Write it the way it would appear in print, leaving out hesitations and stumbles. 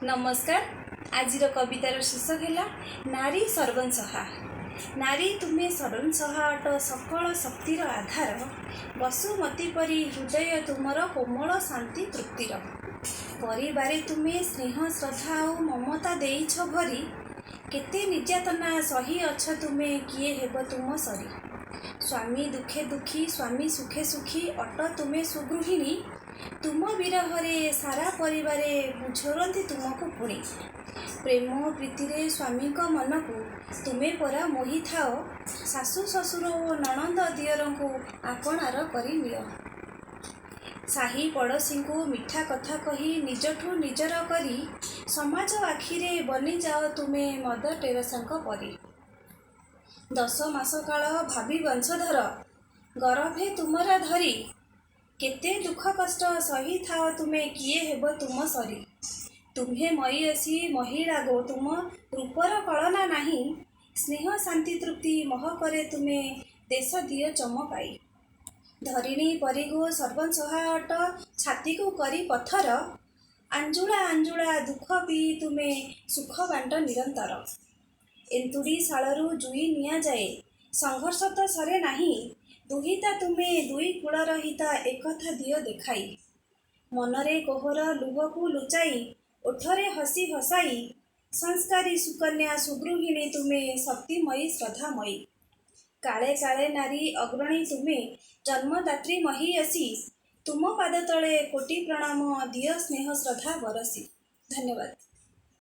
नमस्कार। आज कवितार शीर्षक है नारी सर्वंसहा। नारी तुम्हें सर्वंसहा अट सकल शक्तिर आधार। वसुमती परी हृदय तुमर कोमल शांति तृप्तिर। परिवारे तुम्हें स्नेह श्रद्धा और ममता देइछ भरी। केते निर्यातना सही अछ तुम्हें किए हेब तुम सरी। स्वामी दुखे दुखी स्वामी सुखे सुखी अट तुम्हें सुगृहिणी। तुम विरहरे सारा परिवारे झोरती तुमको पुणी। प्रेम प्रीति स्वामी मन को तुम्हें परा मोहि थाओ। सासु ससुर और नणंद दियर को आपणार करी नियो। साही पड़ोशी को मिठा कथा कही निजठू निजर करी। समाज आखिरे बनी जाओ तुम्हें मदर टेरेसा परी। 10 मास काल भावी वंशधर गर्भे तुमरा धरी। केते दुख कष्ट सही थाओ तुम्हें किए हेब तुम सरी। तुम्हें मयसी महिला गो तुम रूपर कलना नहीं। स्नेह शांति तृप्ति मह करे तुम्हें देश दियो चमकाई। धरिणी परी गो सर्वंसहा अट छाती को करी पत्थर। आंजुला आंजुला दुख पी तुम्हें सुख बांट निरंतर। एंतुड़ी शालू जुई निया जाए संघर्ष तो सरे नहीं। दुहिता तुम्हें दुई कूल रहिता एकथा दियो देखाई। मनरे कोहर लुह को लुचाई ओठरे हसी हसाई। संस्कारी सुकन्या सुगृहिणी तुम्हें शक्तिमयी श्रद्धामयी। काले काले नारी अग्रणी तुम्हें जन्मदात्री महीयसी। तुम पाद तले कोटि प्रणाम दियो स्नेह श्रद्धा बरसी। धन्यवाद।